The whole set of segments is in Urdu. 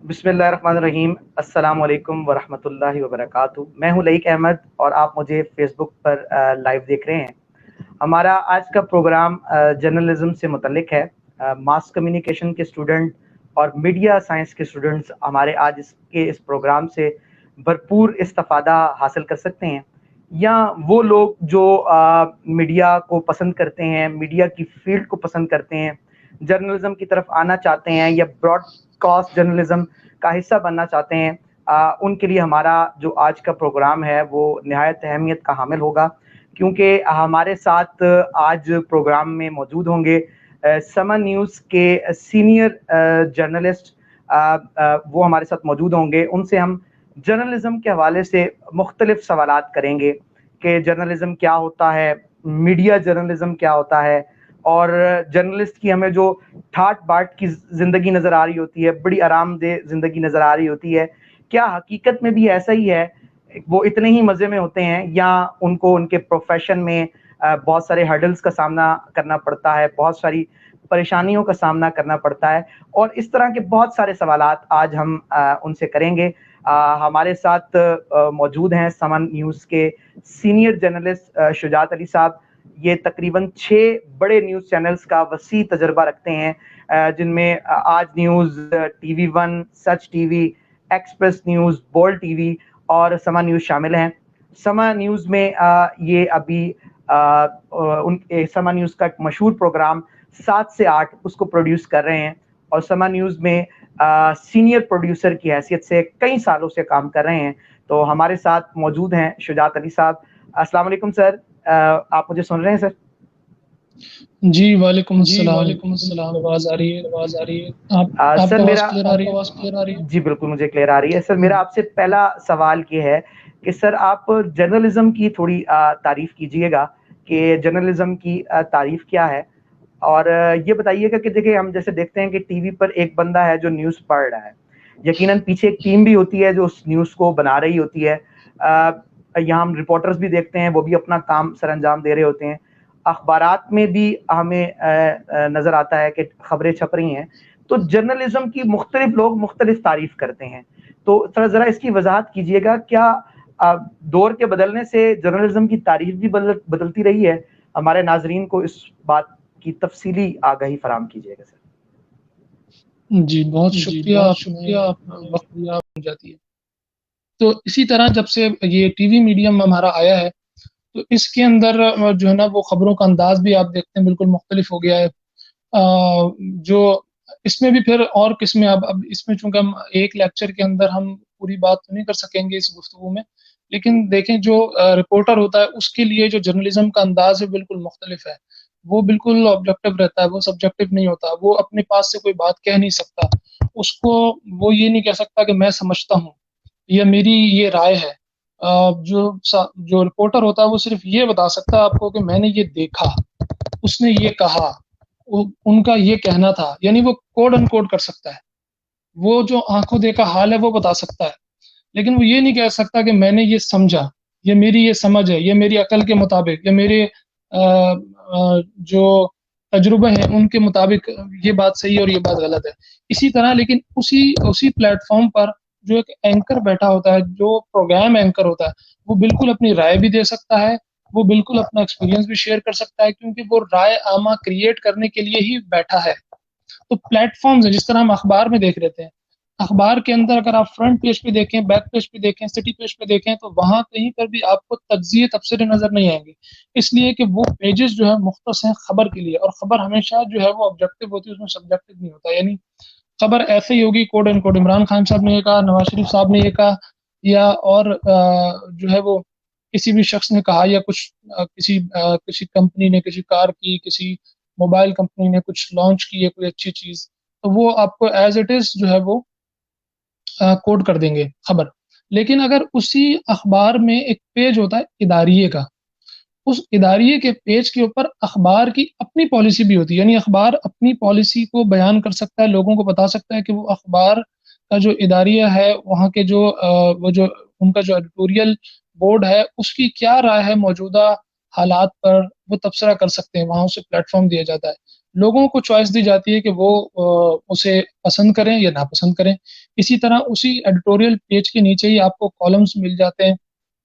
بسم اللہ الرحمن الرحیم۔ السلام علیکم ورحمۃ اللہ وبرکاتہ۔ میں ہوں لئیک احمد اور آپ مجھے فیس بک پر لائیو دیکھ رہے ہیں۔ ہمارا آج کا پروگرام جرنلزم سے متعلق ہے۔ ماس کمیونیکیشن کے اسٹوڈنٹ اور میڈیا سائنس کے اسٹوڈنٹس ہمارے آج اس پروگرام سے بھرپور استفادہ حاصل کر سکتے ہیں، یا وہ لوگ جو میڈیا کو پسند کرتے ہیں، میڈیا کی فیلڈ کو پسند کرتے ہیں، جرنلزم کی طرف آنا چاہتے ہیں یا براڈ کاسٹ جرنلزم کا حصہ بننا چاہتے ہیں، ان کے لیے ہمارا جو آج کا پروگرام ہے وہ نہایت اہمیت کا حامل ہوگا، کیونکہ ہمارے ساتھ آج پروگرام میں موجود ہوں گے سما نیوز کے سینئر جرنلسٹ، وہ ہمارے ساتھ موجود ہوں گے۔ ان سے ہم جرنلزم کے حوالے سے مختلف سوالات کریں گے کہ جرنلزم کیا ہوتا ہے، میڈیا جرنلزم کیا ہوتا ہے، اور جرنلسٹ کی ہمیں جو ٹھاٹ باٹ کی زندگی نظر آ رہی ہوتی ہے، بڑی آرام دہ زندگی نظر آ رہی ہوتی ہے، کیا حقیقت میں بھی ایسا ہی ہے؟ وہ اتنے ہی مزے میں ہوتے ہیں، یا ان کو ان کے پروفیشن میں بہت سارے ہرڈلز کا سامنا کرنا پڑتا ہے، بہت ساری پریشانیوں کا سامنا کرنا پڑتا ہے؟ اور اس طرح کے بہت سارے سوالات آج ہم ان سے کریں گے۔ ہمارے ساتھ موجود ہیں سمن نیوز کے سینئر جرنلسٹ شجاعت علی صاحب۔ یہ تقریباً 6 بڑے نیوز چینلز کا وسیع تجربہ رکھتے ہیں، جن میں آج نیوز، ٹی وی ون، سچ ٹی وی، ایکسپریس نیوز، بول ٹی وی اور سما نیوز شامل ہیں۔ سما نیوز میں یہ ابھی سما نیوز کا ایک مشہور پروگرام 7 سے 8 اس کو پروڈیوس کر رہے ہیں، اور سما نیوز میں سینئر پروڈیوسر کی حیثیت سے کئی سالوں سے کام کر رہے ہیں۔ تو ہمارے ساتھ موجود ہیں شجاعت علی صاحب۔ السلام علیکم سر، آپ مجھے سن رہے ہیں سر؟ جی وعلیکم جی السلام، وعلیکم السلام، آواز آ رہی ہے؟ آواز آ رہی ہے؟ آپ سر کو آواز میرا کلیئر آ رہی ہے؟ جی بالکل مجھے کلیئر آ رہی ہے۔ سر میرا آپ سے پہلا سوال یہ ہے کہ سر آپ جرنلزم کی تھوڑی تعریف کیجئے گا کہ جرنلزم کی تعریف کیا ہے، اور یہ بتائیے گا کہ دیکھیں ہم جیسے دیکھتے ہیں کہ ٹی وی پر ایک بندہ ہے جو نیوز پڑھ رہا ہے، یقیناً پیچھے ایک ٹیم بھی ہوتی ہے جو اس نیوز کو بنا رہی ہوتی ہے، یہاں ہم رپورٹرز بھی دیکھتے ہیں، وہ بھی اپنا کام سر انجام دے رہے ہوتے ہیں، اخبارات میں بھی ہمیں نظر آتا ہے کہ خبریں چھپ رہی ہیں۔ تو جرنلزم کی مختلف لوگ مختلف تعریف کرتے ہیں، تو ذرا اس کی وضاحت کیجئے گا، کیا دور کے بدلنے سے جرنلزم کی تعریف بھی بدلتی رہی ہے؟ ہمارے ناظرین کو اس بات کی تفصیلی آگاہی فراہم کیجئے گا سر۔ جی بہت شکریہ، آپ نے وقت دیا جاتی ہے۔ تو اسی طرح جب سے یہ ٹی وی میڈیم ہمارا آیا ہے، تو اس کے اندر جو ہے نا وہ خبروں کا انداز بھی آپ دیکھتے ہیں بالکل مختلف ہو گیا ہے۔ جو اس میں بھی پھر اور قسمیں، اب اس میں چونکہ ہم ایک لیکچر کے اندر ہم پوری بات تو نہیں کر سکیں گے اس گفتگو میں، لیکن دیکھیں جو رپورٹر ہوتا ہے اس کے لیے جو جرنلزم کا انداز ہے بالکل مختلف ہے۔ وہ بالکل آبجیکٹو رہتا ہے، وہ سبجیکٹو نہیں ہوتا، وہ اپنے پاس سے کوئی بات کہہ نہیں سکتا، اس کو وہ یہ نہیں کہہ سکتا کہ میں سمجھتا ہوں یا میری یہ رائے ہے۔ جو رپورٹر ہوتا ہے وہ صرف یہ بتا سکتا ہے آپ کو کہ میں نے یہ دیکھا، اس نے یہ کہا، ان کا یہ کہنا تھا، یعنی وہ کوڈ ان کوڈ کر سکتا ہے، وہ جو آنکھوں دیکھا حال ہے وہ بتا سکتا ہے، لیکن وہ یہ نہیں کہہ سکتا کہ میں نے یہ سمجھا، یہ میری یہ سمجھ ہے، یہ میری عقل کے مطابق، یہ میرے جو تجربے ہیں ان کے مطابق یہ بات صحیح ہے اور یہ بات غلط ہے۔ اسی طرح لیکن اسی پلیٹ فارم پر جو ایک اینکر بیٹھا ہوتا ہے، جو پروگرام اینکر ہوتا ہے، وہ بالکل اپنی رائے بھی دے سکتا ہے، وہ بالکل اپنا ایکسپیرینس بھی شیئر کر سکتا ہے، کیونکہ وہ رائے عامہ کریٹ کرنے کے لیے ہی بیٹھا ہے۔ تو پلیٹ فارمز ہیں، جس طرح ہم اخبار میں دیکھ رہتے ہیں، اخبار کے اندر اگر آپ فرنٹ پیج پہ دیکھیں، بیک پیج پہ دیکھیں، سٹی پیج پہ دیکھیں، تو وہاں کہیں پر بھی آپ کو تجزیے تبصرے نظر نہیں آئیں گے، اس لیے کہ وہ پیجز جو ہے مختص ہیں خبر کے لیے، اور خبر ہمیشہ جو ہے وہ آبجیکٹو ہوتی ہے، اس میں سبجیکٹو نہیں ہوتا، یعنی خبر ایسے ہی ہوگی quote and quote, Imran Khan صاحب نے یہ کہا، نواز شریف صاحب نے یہ کہا، یا اور جو ہے وہ کسی بھی شخص نے کہا، یا کسی کمپنی نے کسی کار کی، کسی موبائل کمپنی نے کچھ لانچ کی ہے کوئی اچھی چیز، تو وہ آپ کو ایز اٹ از جو ہے وہ کوڈ کر دیں گے خبر۔ لیکن اگر اسی اخبار میں ایک پیج ہوتا ہے اداریے کا، اس اداریے کے پیج کے اوپر اخبار کی اپنی پالیسی بھی ہوتی ہے، یعنی اخبار اپنی پالیسی کو بیان کر سکتا ہے، لوگوں کو بتا سکتا ہے کہ وہ اخبار کا جو اداریہ ہے، وہاں کے جو ان کا جو ایڈیٹوریل بورڈ ہے، اس کی کیا رائے ہے موجودہ حالات پر، وہ تبصرہ کر سکتے ہیں، وہاں اسے پلیٹ فارم دیا جاتا ہے۔ لوگوں کو چوائس دی جاتی ہے کہ وہ اسے پسند کریں یا ناپسند کریں. اسی طرح اسی ایڈیٹوریل پیج کے نیچے ہی آپ کو کالمز مل جاتے ہیں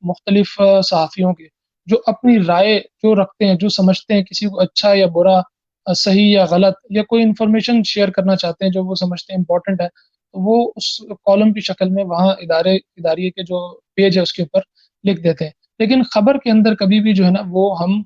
مختلف صحافیوں کے، جو اپنی رائے جو رکھتے ہیں، جو سمجھتے ہیں کسی کو اچھا یا برا، صحیح یا غلط، یا کوئی انفارمیشن شیئر کرنا چاہتے ہیں جو وہ سمجھتے ہیں امپورٹنٹ ہے، تو وہ اس کالم کی شکل میں وہاں اداریے کے جو پیج ہے اس کے اوپر لکھ دیتے ہیں. لیکن خبر کے اندر کبھی بھی جو ہے نا وہ ہم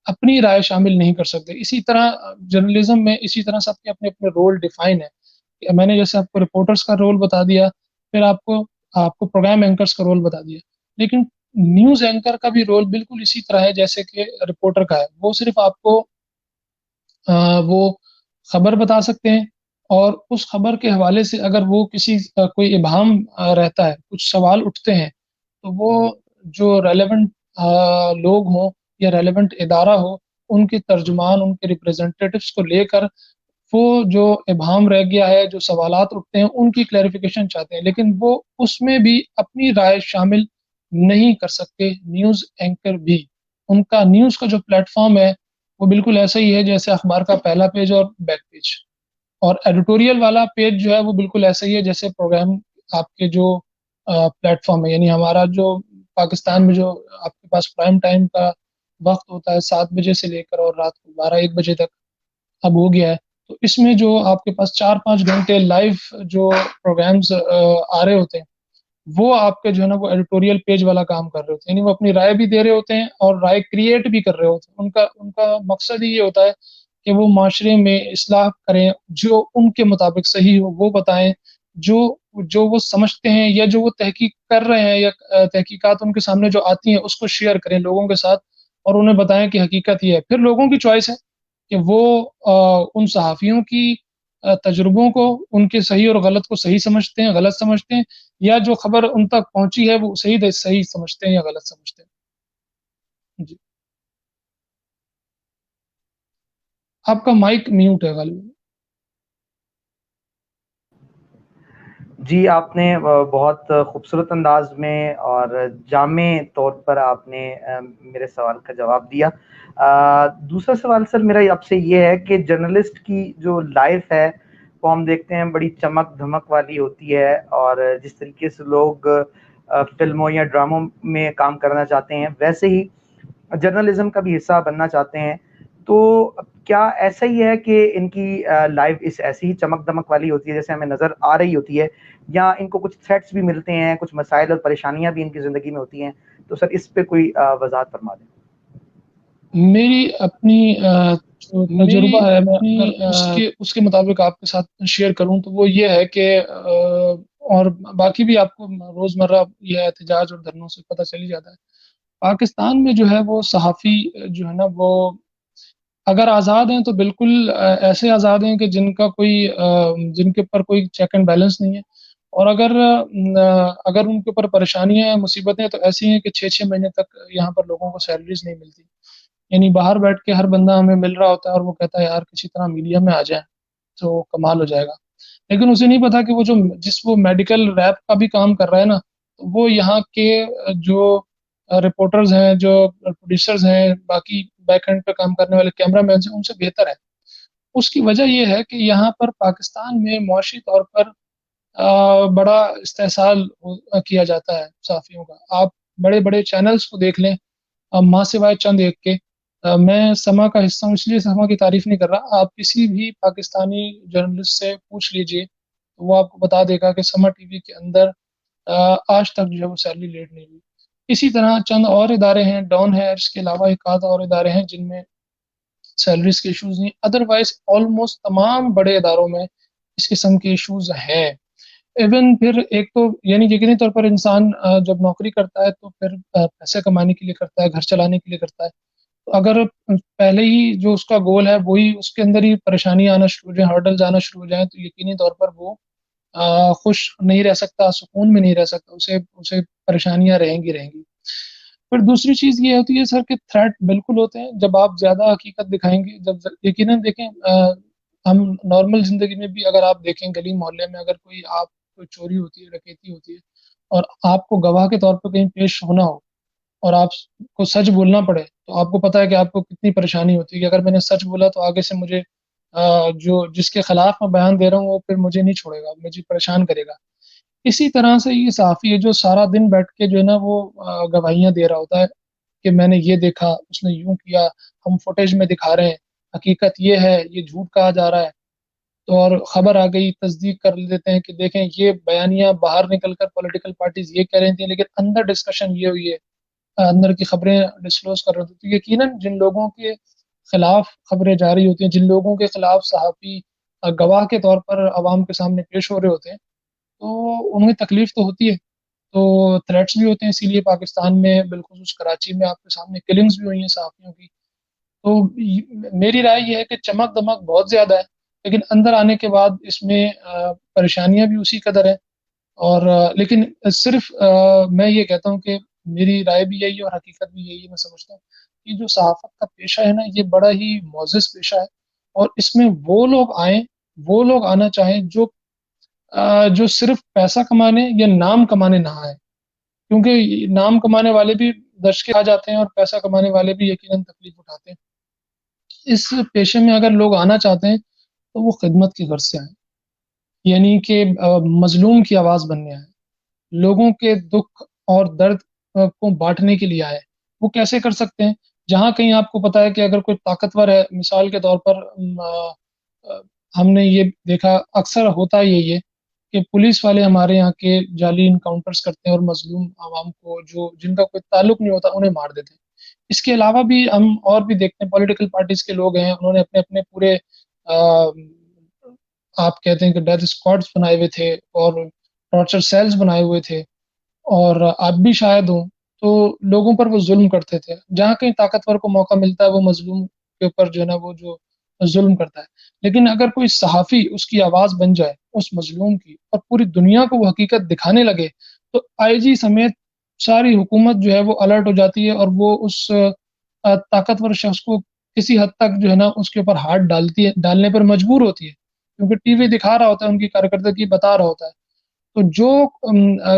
اپنی رائے شامل نہیں کر سکتے. اسی طرح جرنلزم میں اسی طرح سب کے اپنے اپنے رول ڈیفائن ہے. میں نے جیسے آپ کو رپورٹرز کا رول بتا دیا، پھر آپ کو پروگرام اینکرز کا رول بتا دیا، لیکن نیوز اینکر کا بھی رول بالکل اسی طرح ہے جیسے کہ رپورٹر کا ہے. وہ صرف آپ کو وہ خبر بتا سکتے ہیں، اور اس خبر کے حوالے سے اگر وہ کوئی ابہام رہتا ہے، کچھ سوال اٹھتے ہیں، تو وہ جو ریلیونٹ لوگ ہوں یا ریلیونٹ ادارہ ہو، ان کے ترجمان، ان کے ریپرزنٹیٹیوز کو لے کر وہ جو ابہام رہ گیا ہے، جو سوالات اٹھتے ہیں، ان کی کلیریفیکیشن چاہتے ہیں. لیکن وہ اس میں بھی اپنی رائے شامل نہیں کر سکتے. نیوز اینکر بھی، ان کا نیوز کا جو پلیٹ فارم ہے وہ بالکل ایسا ہی ہے جیسے اخبار کا پہلا پیج اور بیک پیج. اور ایڈیٹوریل والا پیج جو ہے وہ بالکل ایسا ہی ہے جیسے پروگرام آپ کے جو پلیٹ فارم ہے. یعنی ہمارا جو پاکستان میں جو آپ کے پاس پرائم ٹائم کا وقت ہوتا ہے 7 بجے سے لے کر اور رات کو 12-1 بجے تک اب ہو گیا ہے، تو اس میں جو آپ کے پاس 4-5 گھنٹے لائیو جو پروگرامز آ رہے ہوتے ہیں، وہ آپ کے جو ہے نا وہ ایڈیٹوریل پیج والا کام کر رہے ہوتے ہیں. یعنی وہ اپنی رائے بھی دے رہے ہوتے ہیں اور رائے کریٹ بھی کر رہے ہوتے ہیں. ان کا مقصد ہی یہ ہوتا ہے کہ وہ معاشرے میں اصلاح کریں، جو ان کے مطابق صحیح ہو وہ بتائیں، جو وہ سمجھتے ہیں یا جو وہ تحقیق کر رہے ہیں یا تحقیقات ان کے سامنے جو آتی ہیں اس کو شیئر کریں لوگوں کے ساتھ اور انہیں بتائیں کہ حقیقت یہ ہے. پھر لوگوں کی چوائس ہے کہ وہ ان صحافیوں کی تجربوں کو، ان کے صحیح اور غلط کو صحیح سمجھتے ہیں، غلط سمجھتے ہیں، یا جو خبر ان تک پہنچی ہے وہ صحیح سمجھتے ہیں یا غلط سمجھتے ہیں. جی، آپ کا مائک میوٹ ہے غالباً. جی، آپ نے بہت خوبصورت انداز میں اور جامع طور پر آپ نے میرے سوال کا جواب دیا. دوسرا سوال سر میرا آپ سے یہ ہے کہ جرنلسٹ کی جو لائف ہے وہ ہم دیکھتے ہیں بڑی چمک دھمک والی ہوتی ہے، اور جس طریقے سے لوگ فلموں یا ڈراموں میں کام کرنا چاہتے ہیں ویسے ہی جرنلزم کا بھی حصہ بننا چاہتے ہیں. تو کیا ایسا ہی ہے کہ ان کی لائف ایسی ہی چمک دمک والی ہوتی ہے جیسے ہمیں نظر آ رہی ہوتی ہے، یا ان کو کچھ تھریٹس بھی ملتے ہیں، کچھ مسائل اور پریشانیاں بھی ان کی زندگی میں ہوتی ہیں؟ تو سر اس پہ کوئی وضاحت فرما دیں. میری اپنی جو تجربہ ہے، میں اگر اس کے مطابق آپ کے ساتھ شیئر کروں تو وہ یہ ہے کہ اور باقی بھی آپ کو روزمرہ یہ احتجاج اور دھرنوں سے پتہ چل ہی جاتا ہے. پاکستان میں جو ہے وہ صحافی جو ہے نا وہ اگر آزاد ہیں تو بالکل ایسے آزاد ہیں کہ جن کے اوپر کوئی چیک اینڈ بیلنس نہیں ہے. اور اگر ان کے اوپر پریشانیاں ہیں، مصیبتیں تو ایسی ہیں کہ 6-6 مہینے تک یہاں پر لوگوں کو سیلریز نہیں ملتی. یعنی باہر بیٹھ کے ہر بندہ ہمیں مل رہا ہوتا ہے اور وہ کہتا ہے یار کسی طرح میڈیا میں آ جائیں تو کمال ہو جائے گا. لیکن اسے نہیں پتا کہ وہ میڈیکل ریپ کا بھی کام کر رہا ہے نا، تو وہ یہاں کے جو رپورٹرز ہیں، جو پروڈیوسرز ہیں، باقی بیک اینڈ پہ کام کرنے والے کیمرہ مینز ہیں، ان سے بہتر ہے. اس کی وجہ یہ ہے کہ یہاں پر پاکستان میں معاشی طور پر بڑا استحصال کیا جاتا ہے صحافیوں کا. آپ بڑے بڑے چینلز کو دیکھ لیں، ماں سوائے چند ایک کے. میں سما کا حصہ ہوں اس لیے سما کی تعریف نہیں کر رہا. آپ کسی بھی پاکستانی جرنلسٹ سے پوچھ لیجئے تو وہ آپ کو بتا دے گا کہ سما ٹی وی کے اندر آج تک جو ہے وہ سیلری لیٹ نہیں ہوئی. اسی طرح چند اور ادارے ہیں، ڈان ہے، اس کے علاوہ ایک آدھ اور ادارے ہیں جن میں سیلریز کے ایشوز نہیں. ادروائز آلموسٹ تمام بڑے اداروں میں اس قسم کے ایشوز ہیں. ایون پھر ایک تو یعنی یقینی طور پر انسان جب نوکری کرتا ہے تو پھر پیسے کمانے کے لیے کرتا ہے، گھر چلانے کے لیے کرتا ہے. تو اگر پہلے ہی جو اس کا گول ہے وہی اس کے اندر ہی پریشانیاں آنا شروع ہو جائیں، ہرڈلز آنا شروع ہو جائیں، تو یقینی طور پر وہ خوش نہیں رہ سکتا، سکون میں نہیں رہ سکتا. اسے پریشانیاں رہیں گی. پھر دوسری چیز یہ ہوتی ہے سر کہ تھریٹ بالکل ہوتے ہیں جب آپ زیادہ حقیقت دکھائیں گے. جب یقیناً دیکھیں ہم نارمل زندگی میں بھی اگر آپ دیکھیں گلی محلے میں اگر کوئی چوری ہوتی ہے، ڈکیتی ہوتی ہے اور آپ کو گواہ کے طور پر کہیں پیش ہونا ہو اور آپ کو سچ بولنا پڑے، تو آپ کو پتہ ہے کہ آپ کو کتنی پریشانی ہوتی ہے کہ اگر میں نے سچ بولا تو آگے سے مجھے جو جس کے خلاف میں بیان دے رہا ہوں وہ پھر مجھے نہیں چھوڑے گا, مجھے پریشان کرے گا. اسی طرح سے یہ صحافی ہے جو سارا دن بیٹھ کے جو ہے نا وہ گواہیاں دے رہا ہوتا ہے کہ میں نے یہ دیکھا, اس نے یوں کیا, ہم فوٹیج میں دکھا رہے ہیں, حقیقت یہ ہے, یہ جھوٹ کہا جا رہا ہے. تو اور خبر آ گئی, تصدیق کر دیتے ہیں کہ دیکھیں یہ بیانیاں باہر نکل کر پولیٹیکل پارٹیز یہ کہہ رہی تھیں, لیکن اندر ڈسکشن یہ ہوئی ہے, اندر کی خبریں ڈسکلوز کر رہے ہوتے. تو یقیناً جن لوگوں کے خلاف خبریں جاری ہوتی ہیں, جن لوگوں کے خلاف صحافی گواہ کے طور پر عوام کے سامنے پیش ہو رہے ہوتے ہیں, تو انہیں تکلیف تو ہوتی ہے, تو تھریٹس بھی ہوتے ہیں. اسی لیے پاکستان میں بالخصوص کراچی میں آپ کے سامنے کلنگز بھی ہوئی ہیں صحافیوں کی. تو میری رائے یہ ہے کہ چمک دمک بہت زیادہ ہے, لیکن اندر آنے کے بعد اس میں پریشانیاں بھی اسی قدر ہیں. اور لیکن صرف میں یہ کہتا ہوں کہ میری رائے بھی یہی ہے اور حقیقت بھی یہی ہے. میں سمجھتا ہوں کہ جو صحافت کا پیشہ ہے نا, یہ بڑا ہی معزز پیشہ ہے, اور اس میں وہ لوگ آئیں, وہ لوگ آنا چاہیں جو صرف پیسہ کمانے یا نام کمانے نہ آئے, کیونکہ نام کمانے والے بھی درشکے آ جاتے ہیں اور پیسہ کمانے والے بھی یقیناً تکلیف اٹھاتے ہیں. اس پیشے میں اگر لوگ آنا چاہتے ہیں تو وہ خدمت کی غرض سے آئیں, یعنی کہ مظلوم کی آواز بننے آئے, لوگوں کے دکھ اور درد کو بانٹنے کے لیے آئے. وہ کیسے کر سکتے ہیں؟ جہاں کہیں آپ کو پتا ہے کہ اگر کوئی طاقتور ہے, مثال کے طور پر ہم نے یہ دیکھا اکثر ہوتا یہی ہے کہ پولیس والے ہمارے یہاں کے جعلی انکاؤنٹرز کرتے ہیں اور مظلوم عوام کو جو جن کا کوئی تعلق نہیں ہوتا انہیں مار دیتے ہیں. اس کے علاوہ بھی ہم اور بھی دیکھتے ہیں, پولیٹیکل پارٹیز کے لوگ ہیں, انہوں نے اپنے اپنے پورے آپ کہتے ہیں کہ ڈیتھ اسکواڈز بنائے ہوئے تھے اور ٹارچر سیلز بنائے ہوئے تھے, اور اب بھی شاید ہوں. تو لوگوں پر وہ ظلم کرتے تھے, جہاں کہیں طاقتور کو موقع ملتا ہے وہ مظلوم کے اوپر جو ہے نا وہ جو ظلم کرتا ہے. لیکن اگر کوئی صحافی اس کی آواز بن جائے اس مظلوم کی, اور پوری دنیا کو وہ حقیقت دکھانے لگے, تو آئی جی سمیت ساری حکومت جو ہے وہ الرٹ ہو جاتی ہے, اور وہ اس طاقتور شخص کو کسی حد تک جو ہے نا اس کے اوپر ہاتھ ڈالنے پر مجبور ہوتی ہے, کیونکہ ٹی وی دکھا رہا ہوتا ہے, ان کی کارکردگی بتا رہا ہوتا ہے. تو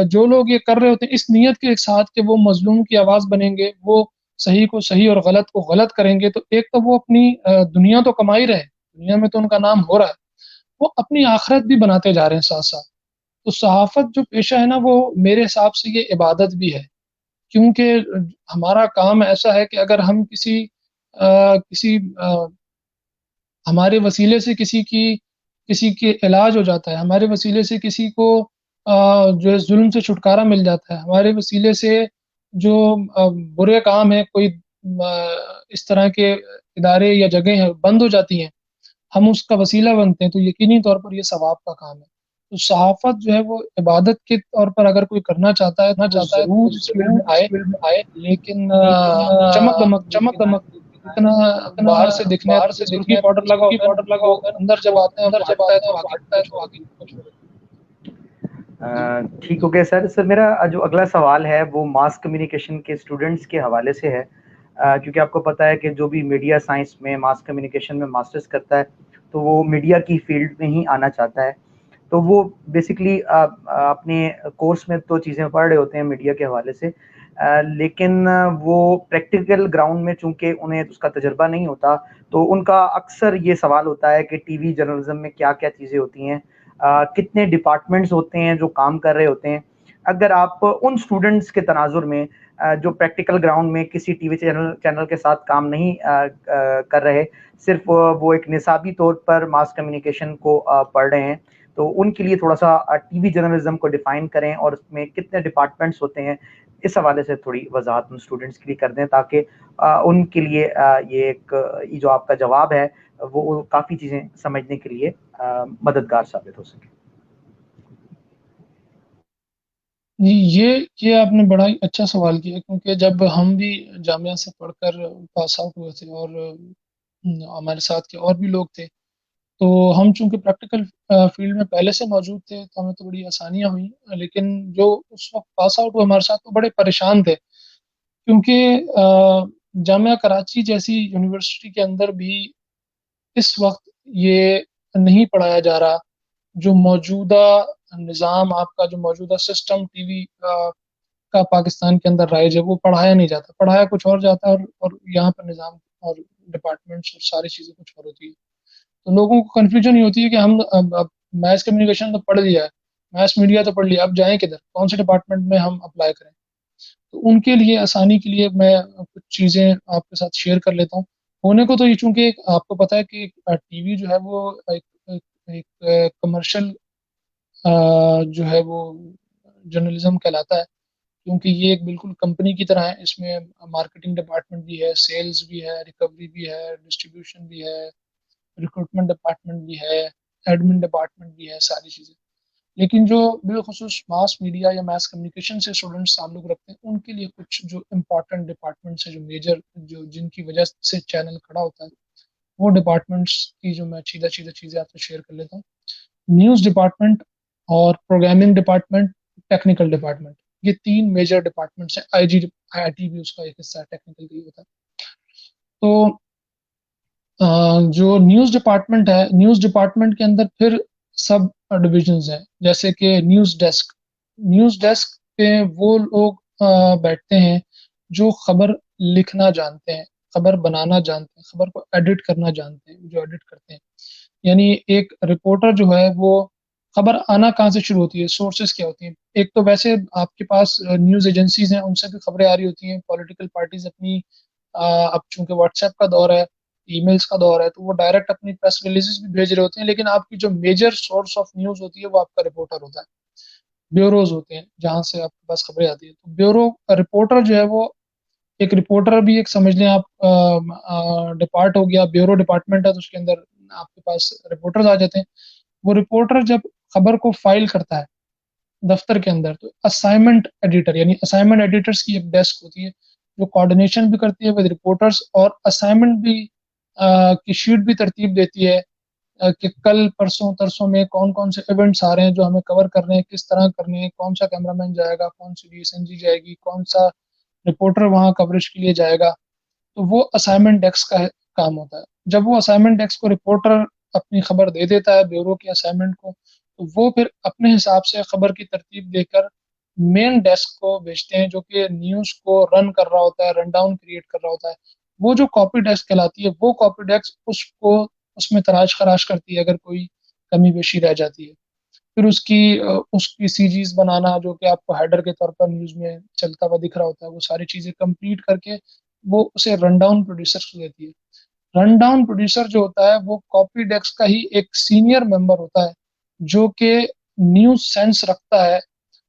جو لوگ یہ کر رہے ہوتے ہیں اس نیت کے ساتھ کہ وہ مظلوم کی آواز بنیں گے, وہ صحیح کو صحیح اور غلط کو غلط کریں گے, تو ایک تو وہ اپنی دنیا تو کمائی رہے, دنیا میں تو ان کا نام ہو رہا ہے, وہ اپنی آخرت بھی بناتے جا رہے ہیں ساتھ ساتھ. تو صحافت جو پیشہ ہے نا, وہ میرے حساب سے یہ عبادت بھی ہے, کیونکہ ہمارا کام ایسا ہے کہ اگر ہم کسی ہمارے وسیلے سے کسی کے علاج ہو جاتا ہے, ہمارے وسیلے سے کسی کو جو ہے ظلم سے چھٹکارا مل جاتا ہے, ہمارے وسیلے سے جو برے کام ہے, کوئی اس طرح کے ادارے یا جگہیں ہیں بند ہو جاتی ہیں, ہم اس کا وسیلہ بنتے ہیں, تو یقینی طور پر یہ ثواب کا کام ہے. تو صحافت جو ہے وہ عبادت کے طور پر اگر کوئی کرنا چاہتا ہے تو وہ ضرور اس فیلڈ میں آئے, لیکن چمک دمک اتنا باہر سے دکھنے سرخی پاؤڈر لگا ہوتا ہے نا, وہ اندر جب آتے ہیں اور وہ ہٹتا ہے تو آگے کچھ اور ٹھیک ہو گیا سر. سر میرا جو اگلا سوال ہے وہ ماس کمیونیکیشن کے اسٹوڈنٹس کے حوالے سے ہے, کیونکہ آپ کو پتہ ہے کہ جو بھی میڈیا سائنس میں ماس کمیونیکیشن میں ماسٹرز کرتا ہے تو وہ میڈیا کی فیلڈ میں ہی آنا چاہتا ہے. تو وہ بیسکلی اپنے کورس میں تو چیزیں پڑھ رہے ہوتے ہیں میڈیا کے حوالے سے, لیکن وہ پریکٹیکل گراؤنڈ میں چونکہ انہیں اس کا تجربہ نہیں ہوتا, تو ان کا اکثر یہ سوال ہوتا ہے کہ ٹی وی جرنلزم میں کیا کیا چیزیں ہوتی ہیں, کتنے ڈپارٹمنٹس ہوتے ہیں جو کام کر رہے ہوتے ہیں. اگر آپ ان اسٹوڈنٹس کے تناظر میں جو پریکٹیکل گراؤنڈ میں کسی ٹی وی چینل کے ساتھ کام نہیں کر رہے, صرف وہ ایک نصابی طور پر ماس کمیونیکیشن کو پڑھ رہے ہیں, تو ان کے لیے تھوڑا سا ٹی وی جرنلزم کو ڈیفائن کریں اور اس میں کتنے ڈپارٹمنٹس ہوتے ہیں, اس حوالے سے تھوڑی وضاحت ان اسٹوڈنٹس کے لیے کر دیں, تاکہ ان کے لیے یہ جو آپ کا جواب ہے وہ کافی چیزیں سمجھنے کے لیے مددگار ثابت ہو سکے. یہ آپ نے بڑا ہی اچھا سوال کیا, کیونکہ جب ہم بھی جامعہ سے پڑھ کر پاس آؤٹ ہوئے تھے اور ہمارے ساتھ کے اور بھی لوگ تھے, تو ہم چونکہ پریکٹیکل فیلڈ میں پہلے سے موجود تھے تو ہمیں تو بڑی آسانیاں ہوئیں, لیکن جو اس وقت پاس آؤٹ ہوئے ہمارے ساتھ وہ بڑے پریشان تھے, کیونکہ جامعہ کراچی جیسی یونیورسٹی کے اندر بھی اس وقت یہ نہیں پڑھایا جا رہا. جو موجودہ نظام, آپ کا جو موجودہ سسٹم ٹی وی کا پاکستان کے اندر رائج ہے, وہ پڑھایا نہیں جاتا, پڑھایا کچھ اور جاتا ہے, اور یہاں پر نظام اور ڈپارٹمنٹس اور ساری چیزیں کچھ اور ہوتی ہے. تو لوگوں کو کنفیوژن یہ ہوتی ہے کہ ہم میس کمیونیکیشن تو پڑھ لیا ہے، میس میڈیا تو پڑھ لیا، اب جائیں کدھر، کون سے ڈپارٹمنٹ میں ہم اپلائی کریں؟ تو ان کے لیے آسانی کے لیے میں کچھ چیزیں آپ کے ساتھ شیئر کر لیتا ہوں۔ ہونے کو تو یہ چونکہ آپ کو پتہ ہے کہ ٹی وی جو ہے وہ ایک کمرشل جو ہے وہ جرنلزم کہلاتا ہے، کیونکہ یہ ایک بالکل کمپنی کی طرح ہے۔ اس میں مارکیٹنگ ڈپارٹمنٹ بھی ہے، سیلز بھی ہے، ریکوری بھی ہے، ڈسٹریبیوشن بھی ہے، ریکروٹمنٹ ڈپارٹمنٹ بھی ہے، ایڈمن ڈپارٹمنٹ بھی ہے، ساری چیزیں۔ لیکن جو بالخصوص ماس میڈیا یا ماس کمیونیکیشن سے اسٹوڈنٹس تعلق رکھتے ہیں، ان کے لیے کچھ جو امپورٹنٹ ڈپارٹمنٹس ہیں، جو میجر، جو جن کی وجہ سے چینل کھڑا ہوتا ہے، وہ ڈپارٹمنٹس کی جو میں سیدھا سیدھا چیزیں آپ سے شیئر کر لیتا ہوں۔ نیوز ڈپارٹمنٹ اور پروگرامنگ ڈپارٹمنٹ، ٹیکنیکل ڈپارٹمنٹ، یہ تین میجر ڈپارٹمنٹس ہیں۔ آئی ٹی بھی اس کا ایک حصہ ہے، ٹیکنیکل بھی ہوتا ہے۔ تو جو نیوز ڈپارٹمنٹ ہے، نیوز ڈپارٹمنٹ کے اندر پھر سب ڈویژنز ہیں، جیسے کہ نیوز ڈیسک۔ نیوز ڈیسک پہ وہ لوگ بیٹھتے ہیں جو خبر لکھنا جانتے ہیں، خبر بنانا جانتے ہیں، خبر کو ایڈٹ کرنا جانتے ہیں، جو ایڈٹ کرتے ہیں۔ یعنی ایک رپورٹر جو ہے وہ خبر آنا کہاں سے شروع ہوتی ہے، سورسز کیا ہوتی ہیں؟ ایک تو ویسے آپ کے پاس نیوز ایجنسیز ہیں، ان سے بھی خبریں آ رہی ہوتی ہیں، پولیٹیکل پارٹیز اپنی اب چونکہ واٹس ایپ کا دور ہے، ای میلز کا دور ہے، تو وہ ڈائریکٹ اپنی پریس ریلیزز بھی بھیج رہے ہوتے ہیں، لیکن آپ کی جو میجر سورس آف نیوز ہوتی ہے وہ آپ کا رپورٹر ہوتا ہے، بیوروز ہوتے ہیں جہاں سے آپ کے پاس خبریں آتی ہیں۔ تو بیورو رپورٹر جو ہے وہ ایک رپورٹر بھی ایک سمجھ لیں آپ ڈپارٹ ہو گیا، بیورو ڈپارٹمنٹ ہے تو اس کے اندر آپ کے پاس رپورٹرز آ جاتے ہیں۔ وہ رپورٹر جب خبر کو فائل کرتا ہے دفتر کے اندر، تو اسائنمنٹ ایڈیٹر، یعنی اسائنمنٹ ایڈیٹرز کی ایک ڈیسک ہوتی ہے جو کوآرڈینیشن بھی کرتی ہے ود رپورٹرز، اور اسائنمنٹ بھی کی شیٹ بھی ترتیب دیتی ہے کہ کل پرسوں ترسوں میں کون کون سے ایونٹس آ رہے ہیں جو ہمیں کور کرنے ہیں، کس طرح کرنے ہیں، کون سا کیمرہ مین جائے گا، کون سی ڈی ایس این جی جائے گی، کون سا رپورٹر وہاں کوریج کے لیے جائے گا۔ تو وہ اسائنمنٹ ڈیسک کا کام ہوتا ہے۔ جب وہ اسائنمنٹ ڈیسک کو رپورٹر اپنی خبر دے دیتا ہے بیورو کے اسائنمنٹ کو، تو وہ پھر اپنے حساب سے خبر کی ترتیب دے کر مین ڈیسک کو بھیجتے ہیں، جو کہ نیوز کو رن کر رہا ہوتا ہے، رن ڈاؤن کریٹ کر رہا ہوتا ہے۔ وہ جو کاپی ڈیسک کہلاتی ہے، وہ کاپی ڈیسک اس میں تراش خراش کرتی ہے اگر کوئی کمی بیشی رہ جاتی ہے۔ پھر اس کی سی جیز بنانا، جو کہ آپ کو ہیڈر کے طور پر نیوز میں چلتا ہوا دکھ رہا ہوتا ہے، وہ ساری چیزیں کمپلیٹ کر کے وہ اسے رن ڈاؤن پروڈیوسر کو دیتی ہے۔ رن ڈاؤن پروڈیوسر جو ہوتا ہے وہ کاپی ڈیسک کا ہی ایک سینئر ممبر ہوتا ہے، جو کہ نیوز سینس رکھتا ہے۔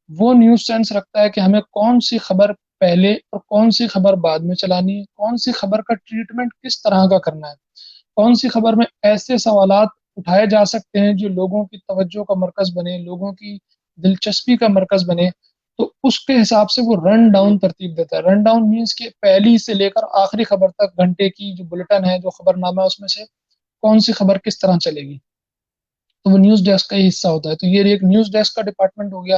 وہ نیوز سینس رکھتا ہے کہ ہمیں کون سی خبر پہلے اور کون سی خبر بعد میں چلانی ہے، کون سی خبر کا ٹریٹمنٹ کس طرح کا کرنا ہے، کون سی خبر میں ایسے سوالات اٹھائے جا سکتے ہیں جو لوگوں کی توجہ کا مرکز بنے، لوگوں کی دلچسپی کا مرکز بنے۔ تو اس کے حساب سے وہ رن ڈاؤن ترتیب دیتا ہے۔ رن ڈاؤن مینس کہ پہلی سے لے کر آخری خبر تک گھنٹے کی جو بلٹن ہے، جو خبر نامہ ہے، اس میں سے کون سی خبر کس طرح چلے گی، تو وہ نیوز ڈیسک کا ہی حصہ ہوتا ہے۔ تو یہ ایک نیوز ڈیسک کا ڈپارٹمنٹ ہو گیا۔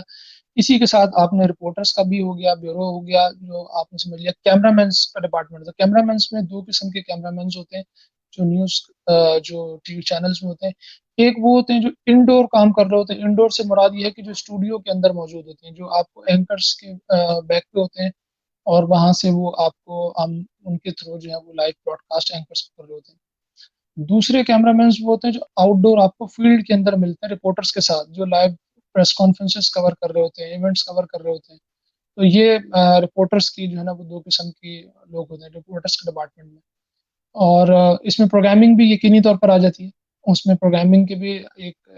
اسی کے ساتھ آپ نے رپورٹرز کا بھی ہو گیا، بیورو ہو گیا، جو آپ نے سمجھ لیا۔ کیمرہ مینس کا ڈپارٹمنٹ، تو کیمرہ مینس میں دو قسم کے کیمرہ مینس ہوتے ہیں جو نیوز جو ٹی وی چینلز میں ہوتے ہیں۔ ایک وہ ہوتے ہیں جو انڈور کام کر رہے ہوتے ہیں۔ انڈور سے مراد یہ ہے کہ جو اسٹوڈیو کے اندر موجود ہوتے ہیں، جو آپ کو اینکرز کے بیک پہ ہوتے ہیں، اور وہاں سے وہ آپ کو ان کے تھرو جو ہے وہ لائیو براڈ کاسٹ اینکرز کر رہے ہوتے ہیں۔ دوسرے کیمرہ مینس وہ ہوتے ہیں جو آؤٹ ڈور آپ کو فیلڈ کے اندر ملتے ہیں رپورٹرز کے ساتھ، جو لائیو پریس کانفرنسز کور کر رہے ہوتے ہیں، ایونٹس کور کر رہے ہوتے ہیں۔ تو یہ رپورٹرز کی جو ہے نا وہ دو قسم کی لوگ ہوتے ہیں رپورٹرز کے ڈپارٹمنٹ میں۔ اور اس میں پروگرامنگ بھی یقینی طور پر آ جاتی ہے۔ اس میں پروگرامنگ کے بھی ایک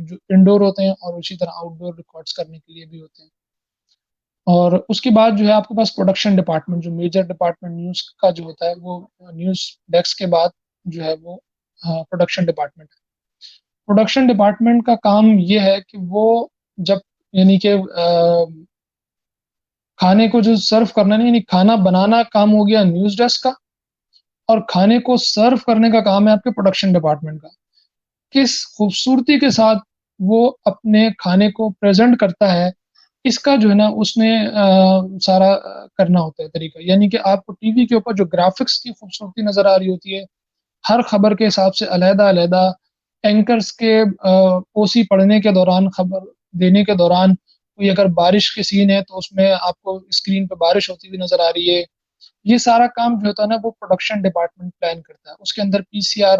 جو انڈور ہوتے ہیں اور اسی طرح آؤٹ ڈور ریکارڈز کرنے کے لیے بھی ہوتے ہیں۔ اور اس کے بعد جو ہے آپ کے پاس پروڈکشن ڈپارٹمنٹ، جو میجر ڈپارٹمنٹ نیوز کا جو ہوتا ہے، وہ نیوز ڈیسک کے بعد جو ہے وہ پروڈکشن ڈپارٹمنٹ ہے۔ پروڈکشن ڈپارٹمنٹ کا کام یہ ہے کہ وہ جب یعنی کہ کھانے کو جو سرو کرنا نہیں، یعنی کھانا بنانا کام ہو گیا نیوز ڈیسک کا، اور کھانے کو سرو کرنے کا کام ہے آپ کے پروڈکشن ڈپارٹمنٹ کا۔ کس خوبصورتی کے ساتھ وہ اپنے کھانے کو پریزنٹ کرتا ہے، اس کا جو ہے نا اس نے سارا کرنا ہوتا ہے طریقہ۔ یعنی کہ آپ کو ٹی وی کے اوپر جو گرافکس کی خوبصورتی نظر آ رہی ہوتی ہے، ہر خبر کے حساب سے علیحدہ علیحدہ اینکرز کے اوسی پڑھنے کے دوران، خبر دینے کے دوران، کوئی اگر بارش کے سین ہے تو اس میں آپ کو اسکرین پہ بارش ہوتی ہوئی نظر آ رہی ہے۔ یہ سارا کام جو ہوتا ہے نا وہ پروڈکشن ڈپارٹمنٹ پلان کرتا ہے۔ اس کے اندر پی سی آر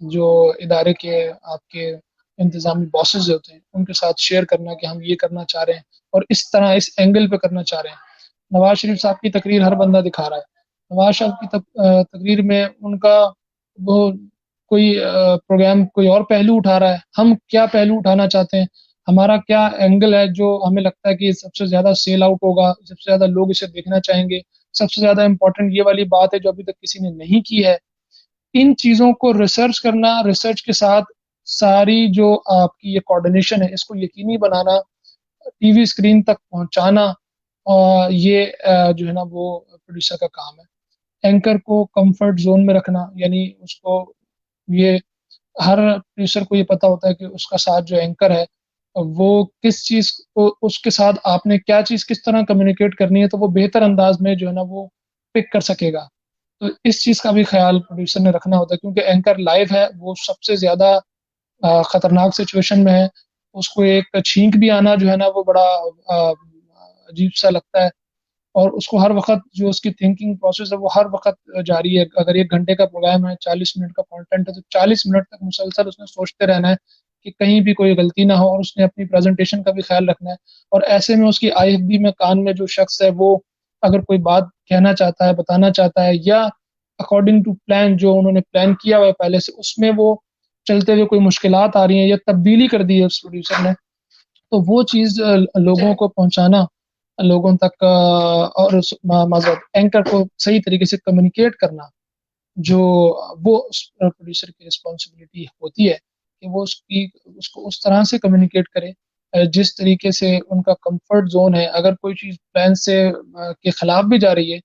جو ادارے کے آپ کے انتظامی باسز ہوتے ہیں ان کے ساتھ شیئر کرنا کہ ہم یہ کرنا چاہ رہے ہیں اور اس طرح اس اینگل پہ کرنا چاہ رہے ہیں۔ نواز شریف صاحب کی تقریر ہر بندہ دکھا رہا ہے، نواز شریف کی تقریر میں ان کا وہ کوئی پروگرام کوئی اور پہلو اٹھا رہا ہے، ہم کیا پہلو اٹھانا چاہتے ہیں، ہمارا کیا اینگل ہے جو ہمیں لگتا ہے کہ سب سے زیادہ سیل آؤٹ ہوگا، سب سے زیادہ لوگ اسے دیکھنا چاہیں گے، سب سے زیادہ امپورٹنٹ یہ والی بات ہے جو ابھی تک کسی نے نہیں کی ہے۔ ان چیزوں کو ریسرچ کرنا، ریسرچ کے ساتھ ساری جو آپ کی یہ کوآرڈینیشن ہے اس کو یقینی بنانا، ٹی وی اسکرین تک پہنچانا، یہ جو ہے نا وہ پروڈیوسر کا کام ہے۔ اینکر کو کمفرٹ زون میں رکھنا، یعنی اس کو یہ ہر پروڈیوسر کو یہ پتا ہوتا ہے کہ اس کا ساتھ جو اینکر ہے وہ کس چیز کو، اس کے ساتھ آپ نے کیا چیز کس طرح کمیونیکیٹ کرنی ہے تو وہ بہتر انداز میں جو ہے نا وہ پک کر سکے گا۔ تو اس چیز کا بھی خیال پروڈیوسر نے رکھنا ہوتا ہے، کیونکہ اینکر لائیو ہے، وہ سب سے زیادہ خطرناک سچویشن میں ہے، اس کو ایک چھینک بھی آنا جو ہے نا وہ بڑا عجیب سا لگتا ہے، اور اس کو ہر وقت جو اس کی تھنکنگ پروسیس ہے وہ ہر وقت جاری ہے۔ اگر 1 گھنٹے کا پروگرام ہے، 40 منٹ کا کانٹینٹ ہے، تو 40 منٹ تک مسلسل اس نے سوچتے رہنا ہے کہ کہیں بھی کوئی غلطی نہ ہو، اور اس نے اپنی پریزنٹیشن کا بھی خیال رکھنا ہے۔ اور ایسے میں اس کی آئی ایف بی میں کان میں جو شخص ہے وہ اگر کوئی بات کہنا چاہتا ہے، بتانا چاہتا ہے، یا اکارڈنگ ٹو پلان جو انہوں نے پلان کیا ہوا ہے پہلے سے، اس میں وہ چلتے ہوئے کوئی مشکلات آ رہی ہیں یا تبدیلی کر دی ہے اس پروڈیوسر نے، تو وہ چیز لوگوں کو پہنچانا، لوگوں تک اور معذرت اینکر کو صحیح طریقے سے کمیونیکیٹ کرنا، جو وہ پروڈیوسر کی رسپانسبلٹی ہوتی ہے کہ وہ اس کو اس طرح سے کمیونیکیٹ کرے جس طریقے سے ان کا کمفرٹ زون ہے۔ اگر کوئی چیز پلان سے کے خلاف بھی جا رہی ہے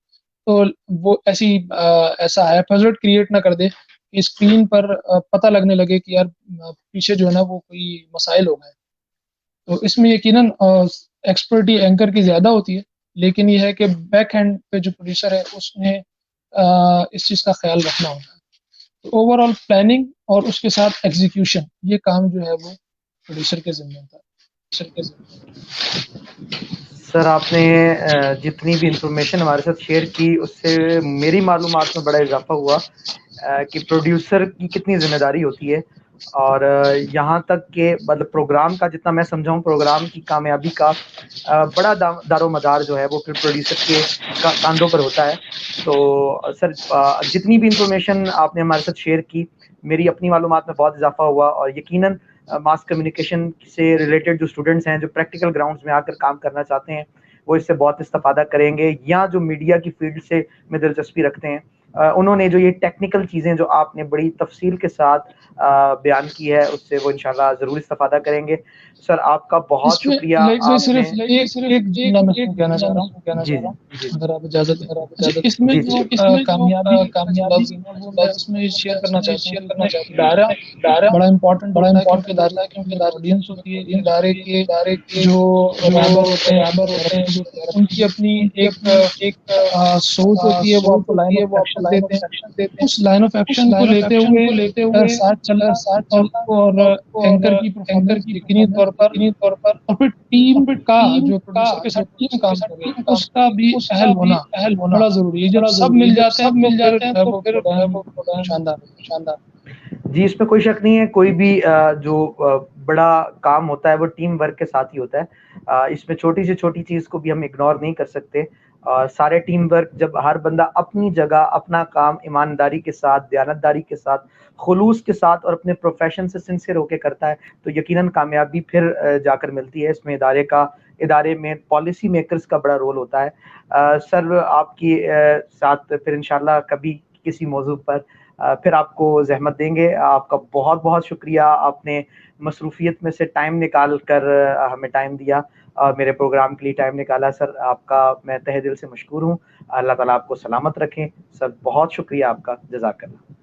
تو وہ ایسا ہیپرزٹ کریٹ نہ کر دے کہ اسکرین پر پتہ لگنے لگے کہ یار پیچھے جو ہے نا وہ کوئی مسائل ہو گئے۔ تو اس میں یقیناً ایکسپرٹی اینکر کی زیادہ ہوتی ہے، لیکن یہ ہے کہ بیک ہینڈ پہ جو پروڈیوسر ہے اس نے اس چیز کا خیال رکھنا ہوتا ہے۔ تو اوور آل پلاننگ اور اس کے ساتھ ایگزیکیوشن، یہ کام جو ہے وہ پروڈیوسر کے ذمہ ہوتا ہے۔ سر آپ نے جتنی بھی انفارمیشن ہمارے ساتھ شیئر کی اس سے میری معلومات میں بڑا اضافہ ہوا کہ پروڈیوسر کی کتنی ذمہ داری ہوتی ہے، اور یہاں تک کہ مطلب پروگرام کا جتنا میں سمجھاؤں، پروگرام کی کامیابی کا بڑا دار و مدار جو ہے وہ پھر پروڈیوسر کے کاندھوں پر ہوتا ہے۔ تو سر جتنی بھی انفارمیشن آپ نے ہمارے ساتھ شیئر کی، میری اپنی معلومات میں بہت اضافہ ہوا، اور یقیناً ماس کمیونیکیشن سے ریلیٹڈ جو اسٹوڈنٹس ہیں جو پریکٹیکل گراؤنڈز میں آ کر کام کرنا چاہتے ہیں وہ اس سے بہت استفادہ کریں گے، یا جو میڈیا کی فیلڈ سے میں دلچسپی رکھتے ہیں انہوں نے جو یہ ٹیکنیکل چیزیں جو آپ نے بڑی تفصیل کے ساتھ بیان کی ہے اس سے وہ انشاءاللہ ضرور استفادہ کریں گے۔ سر آپ کا بہت اس میں شکریہ۔ میں آپ نے صرف ایک جملہ میں کہنا چاہ رہا ہوں، جی جی اگر آپ اجازت دیں۔ اس میں جی جو کامیابی کا جو لفظ ہے نا وہ میں اس میں شیئر کرنا چاہتا ہوں کہ اس میں دائرہ بڑا امپورٹنٹ ہوتا ہے، کیونکہ ادارے کی ایک آڈینس ہوتی ہے، ادارے کے جو رہبر ہوتے ہیں اور اپنی ان کی اپنی ایک سوچ ہوتی ہے، وہ آپ کو لائن آف ایکشن دیتے ہیں، اس لائن آف ایکشن کو لیتے ہوئے ساتھ چلنا، اور اینکر کی پرفارمنس یقینی طور پر، اور پھر ٹیم کا جو پروڈیوسر کے ساتھ ٹیم کام کر رہی ہے اس کا بھی اہل ہونا بڑا ضروری ہے۔ جب سب مل جاتے ہیں تو پھر وہ پروگرام شاندار ہوتا ہے۔ جی اس میں کوئی شک نہیں ہے، کوئی بھی جو بڑا کام ہوتا ہے وہ ٹیم ورک کے ساتھ ہی ہوتا ہے، اس میں چھوٹی سے چھوٹی چیز کو بھی ہم اگنور نہیں کر سکتے، سارے ٹیم ورک جب ہر بندہ اپنی جگہ اپنا کام ایمانداری کے ساتھ، دیانتداری کے ساتھ، خلوص کے ساتھ اور اپنے پروفیشن سے سنسیئر ہو کے کرتا ہے تو یقیناً کامیابی پھر جا کر ملتی ہے۔ اس میں ادارے میں پالیسی میکرز کا بڑا رول ہوتا ہے۔ سر آپ کی ساتھ پھر انشاءاللہ کبھی کسی موضوع پر پھر آپ کو زحمت دیں گے۔ آپ کا بہت بہت شکریہ، آپ نے مصروفیت میں سے ٹائم نکال کر ہمیں ٹائم دیا اور میرے پروگرام کے لیے ٹائم نکالا۔ سر آپ کا میں تہہ دل سے مشکور ہوں، اللہ تعالیٰ آپ کو سلامت رکھیں۔ سر بہت شکریہ آپ کا، جزاک اللہ۔